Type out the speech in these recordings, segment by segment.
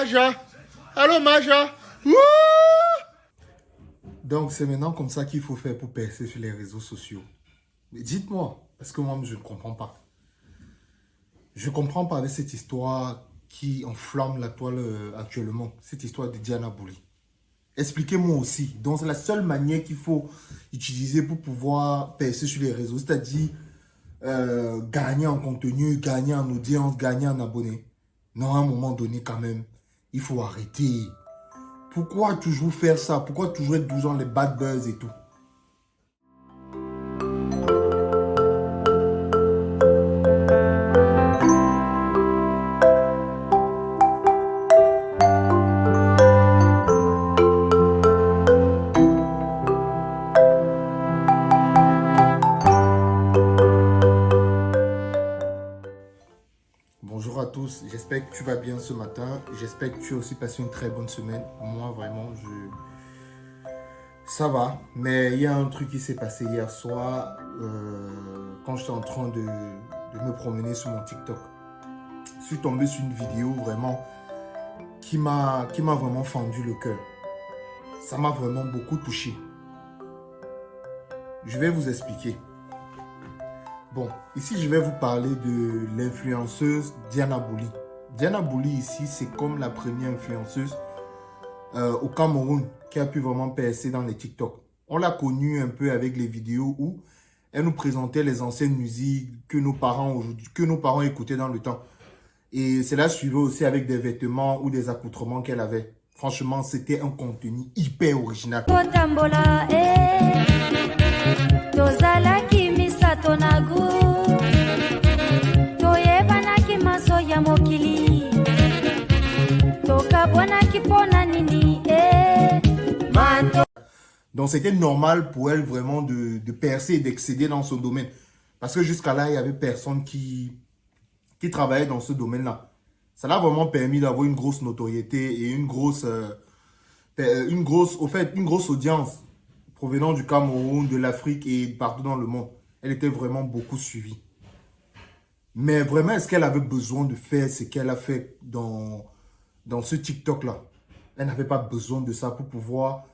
Maja. Allô, Maja. Wouh! Donc, c'est maintenant comme ça qu'il faut faire pour percer sur les réseaux sociaux. Mais dites-moi, parce que moi, je ne comprends pas. Je ne comprends pas avec cette histoire qui enflamme la toile actuellement. Cette histoire de Diana Bouli. Expliquez-moi aussi. Donc, c'est la seule manière qu'il faut utiliser pour pouvoir percer sur les réseaux. C'est-à-dire gagner en contenu, gagner en audience, gagner en abonnés. Non, à un moment donné, quand même, il faut arrêter. Pourquoi toujours faire ça? Pourquoi toujours être toujours dans les bad buzz et tout? Bonjour à tous, j'espère que tu vas bien ce matin. J'espère que tu as aussi passé une très bonne semaine. Moi, vraiment, ça va. Mais il y a un truc qui s'est passé hier soir quand j'étais en train de me promener sur mon TikTok. Je suis tombé sur une vidéo vraiment qui m'a vraiment fendu le cœur. Ça m'a vraiment beaucoup touché. Je vais vous expliquer. Bon, ici, je vais vous parler de l'influenceuse Diana Bouli. Diana Bouli, ici, c'est comme la première influenceuse au Cameroun qui a pu vraiment percer dans les TikTok. On l'a connue un peu avec les vidéos où elle nous présentait les anciennes musiques que nos parents écoutaient dans le temps. Et cela suivait aussi avec des vêtements ou des accoutrements qu'elle avait. Franchement, c'était un contenu hyper original. Donc, c'était normal pour elle vraiment de percer et d'excéder dans son domaine. Parce que jusqu'à là, il n'y avait personne qui travaillait dans ce domaine-là. Ça l'a vraiment permis d'avoir une grosse notoriété et une grosse audience provenant du Cameroun, de l'Afrique et partout dans le monde. Elle était vraiment beaucoup suivie. Mais vraiment, est-ce qu'elle avait besoin de faire ce qu'elle a fait dans ce TikTok-là? Elle n'avait pas besoin de ça pour pouvoir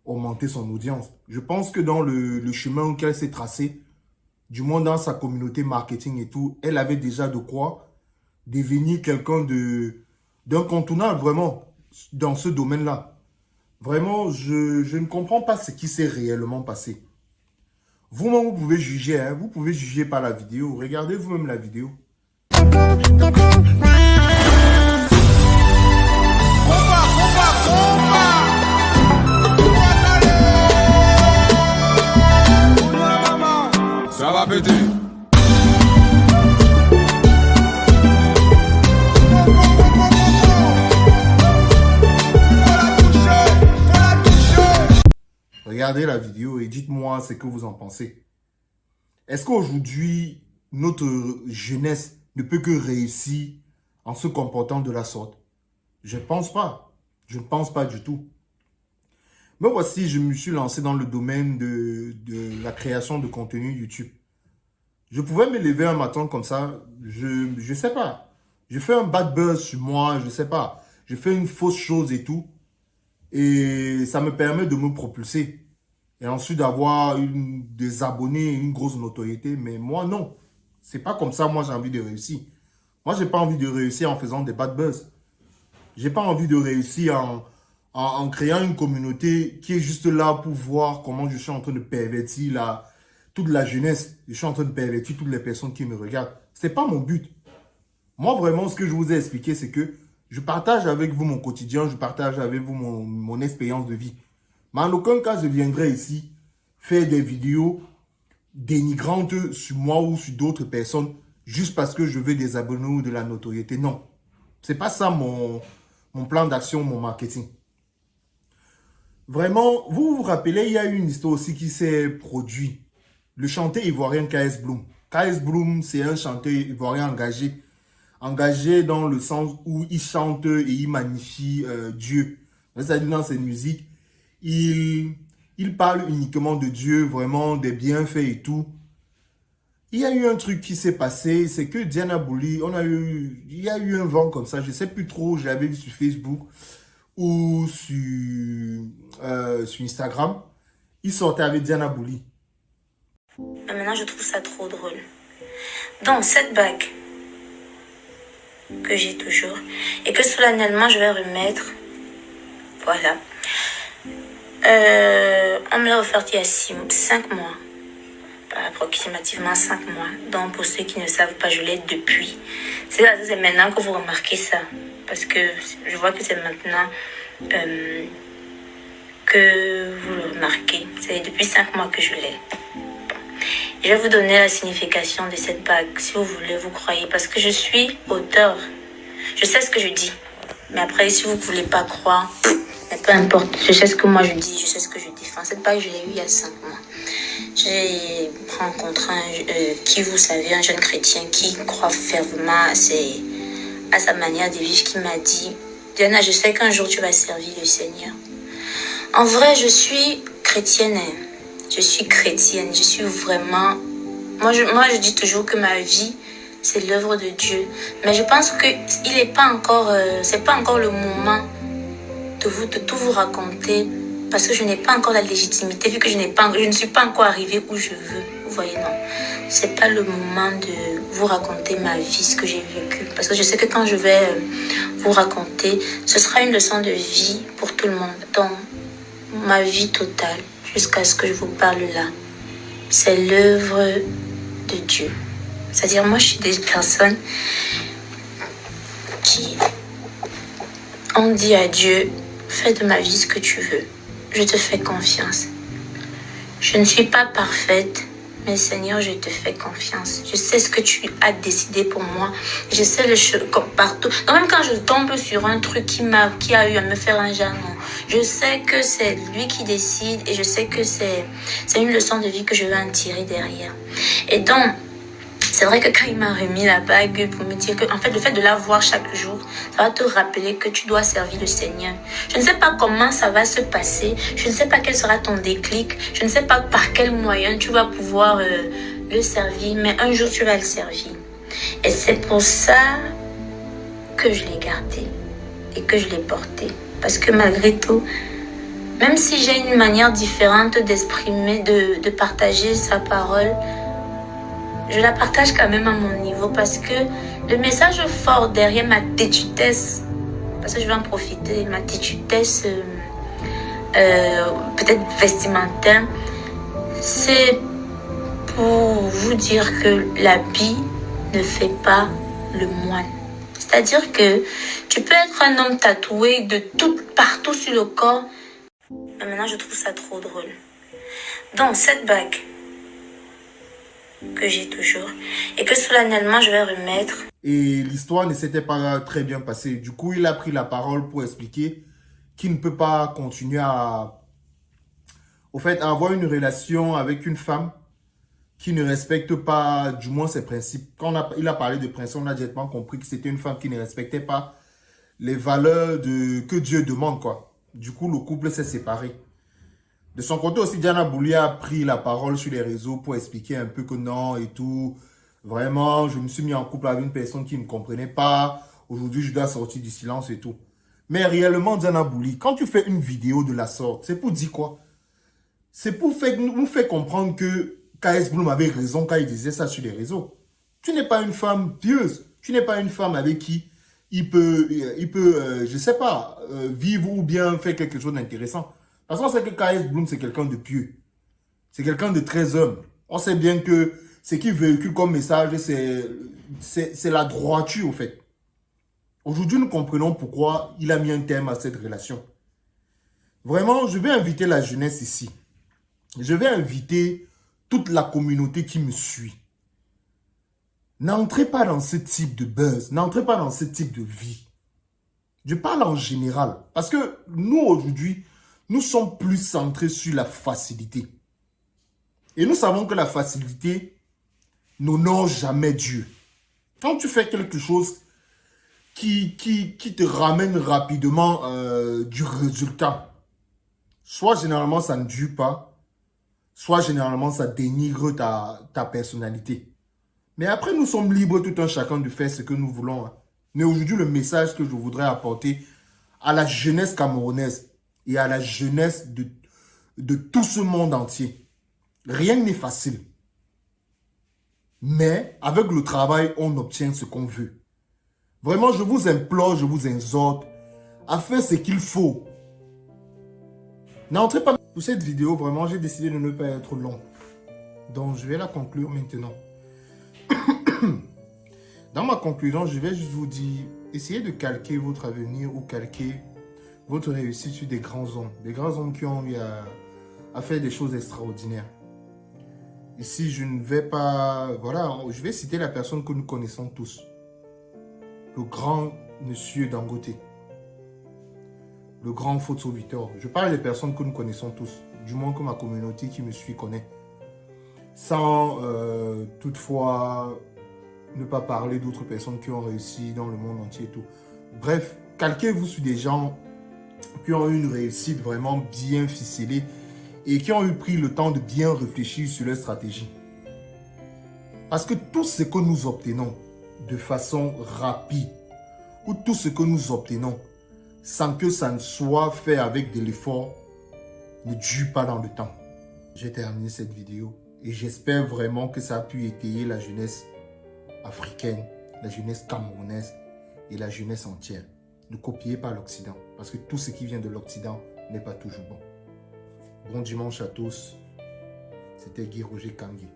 augmenter son audience. Je pense que dans le chemin qu'elle s'est tracé, du moins dans sa communauté marketing et tout, elle avait déjà de quoi devenir quelqu'un d'incontournable vraiment dans ce domaine-là. Vraiment, je ne comprends pas ce qui s'est réellement passé. Vous-même, vous pouvez juger, hein? Vous pouvez juger par la vidéo. Regardez vous-même la vidéo. Ça va péter. Regardez la vidéo et dites-moi ce que vous en pensez. Est-ce qu'aujourd'hui, notre jeunesse ne peut que réussir en se comportant de la sorte? Je ne pense pas. Je ne pense pas du tout. Mais voici, je me suis lancé dans le domaine de la création de contenu YouTube. Je pouvais me lever un matin comme ça, je sais pas. Je fais un bad buzz sur moi, je sais pas. Je fais une fausse chose et tout. Et ça me permet de me propulser. Et ensuite d'avoir des abonnés, une grosse notoriété. Mais moi, non. C'est pas comme ça, moi, j'ai envie de réussir. Moi, j'ai pas envie de réussir en faisant des bad buzz. J'ai pas envie de réussir en créant une communauté qui est juste là pour voir comment je suis en train de pervertir toute la jeunesse. Je suis en train de pervertir toutes les personnes qui me regardent. C'est pas mon but. Moi, vraiment, ce que je vous ai expliqué, c'est que je partage avec vous mon quotidien, je partage avec vous mon expérience de vie. Mais en aucun cas, je viendrai ici faire des vidéos dénigrantes sur moi ou sur d'autres personnes juste parce que je veux des abonnés ou de la notoriété. Non, c'est pas ça mon plan d'action, mon marketing. Vraiment, vous vous rappelez, il y a eu une histoire aussi qui s'est produite. Le chanteur ivoirien KS Bloom. KS Bloom, c'est un chanteur ivoirien engagé dans le sens où il chante et il magnifie Dieu. C'est-à-dire dans ses musiques, il parle uniquement de Dieu, vraiment des bienfaits et tout. Il y a eu un truc qui s'est passé, c'est que Diana Bouli, il y a eu un vent comme ça, je ne sais plus trop, je l'avais vu sur Facebook ou sur Instagram. Il sortait avec Diana Bouli. Mais maintenant, je trouve ça trop drôle. Donc, cette bague que j'ai toujours et que solennellement je vais remettre, voilà. On me l'a offerte il y a 5 mois. Approximativement 5 mois. Donc, pour ceux qui ne savent pas, je l'ai depuis. C'est maintenant que vous remarquez ça. Parce que je vois que c'est maintenant que vous le remarquez. C'est depuis 5 mois que je l'ai. Je vais vous donner la signification de cette bague, si vous voulez, vous croyez. Parce que je suis auteur. Je sais ce que je dis. Mais après, si vous ne voulez pas croire, mais peu importe. Je sais ce que moi je dis, je sais ce que je défends. Cette bague, je l'ai eue il y a 5 mois. J'ai rencontré qui, vous savez, un jeune chrétien qui croit fermement à sa manière de vivre, qui m'a dit, Diana, je sais qu'un jour tu vas servir le Seigneur. En vrai, je suis chrétienne. Je suis chrétienne. Je suis vraiment... Moi, je dis toujours que ma vie, c'est l'œuvre de Dieu. Mais je pense que il n'est pas encore... c'est pas encore le moment de tout vous raconter. Parce que je n'ai pas encore la légitimité, vu que je ne suis pas encore arrivée où je veux. Vous voyez, non. C'est pas le moment de vous raconter ma vie, ce que j'ai vécu. Parce que je sais que quand je vais vous raconter, ce sera une leçon de vie pour tout le monde. Donc, ma vie totale, jusqu'à ce que je vous parle là, c'est l'œuvre de Dieu. C'est-à-dire, moi, je suis des personnes qui ont dit à Dieu, fais de ma vie ce que tu veux. Je te fais confiance. Je ne suis pas parfaite, mais Seigneur, je te fais confiance. Je sais ce que tu as décidé pour moi. Je sais le chemin partout. Donc même quand je tombe sur un truc qui a eu à me faire un jalon, je sais que c'est lui qui décide et je sais que c'est une leçon de vie que je vais en tirer derrière. Et donc, c'est vrai que quand il m'a remis la bague pour me dire que, en fait, le fait de la voir chaque jour, ça va te rappeler que tu dois servir le Seigneur. Je ne sais pas comment ça va se passer. Je ne sais pas quel sera ton déclic. Je ne sais pas par quel moyen tu vas pouvoir le servir. Mais un jour, tu vas le servir. Et c'est pour ça que je l'ai gardé et que je l'ai porté. Parce que malgré tout, même si j'ai une manière différente d'exprimer, de partager sa parole, je la partage quand même à mon niveau parce que le message fort derrière ma têtutesse, parce que je vais en profiter, ma têtutesse peut-être vestimentaire, c'est pour vous dire que l'habit ne fait pas le moine. C'est-à-dire que tu peux être un homme tatoué de partout sur le corps. Mais maintenant, je trouve ça trop drôle. Donc, cette bague que j'ai toujours et que solennellement je vais remettre. Et l'histoire ne s'était pas très bien passée. Du coup, il a pris la parole pour expliquer qu'il ne peut pas continuer à avoir une relation avec une femme qui ne respecte pas, du moins, ses principes. Quand il a parlé de principes, on a directement compris que c'était une femme qui ne respectait pas les valeurs que Dieu demande, quoi. Du coup, le couple s'est séparé. De son côté aussi, Diana Bouli a pris la parole sur les réseaux pour expliquer un peu que non et tout. Vraiment, je me suis mis en couple avec une personne qui ne me comprenait pas. Aujourd'hui, je dois sortir du silence et tout. Mais réellement, Diana Bouli, quand tu fais une vidéo de la sorte, c'est pour dire quoi? C'est pour nous faire comprendre que KS Bloom avait raison quand il disait ça sur les réseaux. Tu n'es pas une femme pieuse. Tu n'es pas une femme avec qui il peut je sais pas, vivre ou bien faire quelque chose d'intéressant. Parce qu'on sait que KS Bloom, c'est quelqu'un de pieux. C'est quelqu'un de très humble. On sait bien que ce qu'il véhicule comme message, c'est la droiture, au fait. Aujourd'hui, nous comprenons pourquoi il a mis un terme à cette relation. Vraiment, je vais inviter la jeunesse ici. Je vais inviter toute la communauté qui me suit. N'entrez pas dans ce type de buzz. N'entrez pas dans ce type de vie. Je parle en général. Parce que nous, aujourd'hui, nous sommes plus centrés sur la facilité. Et nous savons que la facilité n'honore jamais Dieu. Quand tu fais quelque chose qui te ramène rapidement du résultat, soit généralement ça ne dure pas, soit généralement ça dénigre ta personnalité. Mais après, nous sommes libres tout un chacun de faire ce que nous voulons. Hein. Mais aujourd'hui, le message que je voudrais apporter à la jeunesse camerounaise et à la jeunesse de tout ce monde entier. Rien n'est facile. Mais avec le travail, on obtient ce qu'on veut. Vraiment, je vous implore, je vous exhorte à faire ce qu'il faut. N'entrez pas pour cette vidéo. Vraiment, j'ai décidé de ne pas être long. Donc, je vais la conclure maintenant. Dans ma conclusion, je vais juste vous dire, essayez de calquer votre avenir ou calquer votre réussite sur des grands hommes. Des grands hommes qui ont eu à faire des choses extraordinaires. Ici, je ne vais pas... Voilà, je vais citer la personne que nous connaissons tous. Le grand monsieur Dangote. Le grand Foto Victor. Je parle des personnes que nous connaissons tous. Du moins que ma communauté qui me suit connaît. Sans toutefois ne pas parler d'autres personnes qui ont réussi dans le monde entier et tout. Bref, calquez-vous sur des gens qui ont eu une réussite vraiment bien ficelée et qui ont eu pris le temps de bien réfléchir sur leur stratégie. Parce que tout ce que nous obtenons de façon rapide, ou tout ce que nous obtenons sans que ça ne soit fait avec de l'effort, ne dure pas dans le temps. J'ai terminé cette vidéo et j'espère vraiment que ça a pu étayer la jeunesse africaine, la jeunesse camerounaise et la jeunesse entière. Ne copiez pas l'Occident, parce que tout ce qui vient de l'Occident n'est pas toujours bon. Bon dimanche à tous. C'était Guy Roger Kangui.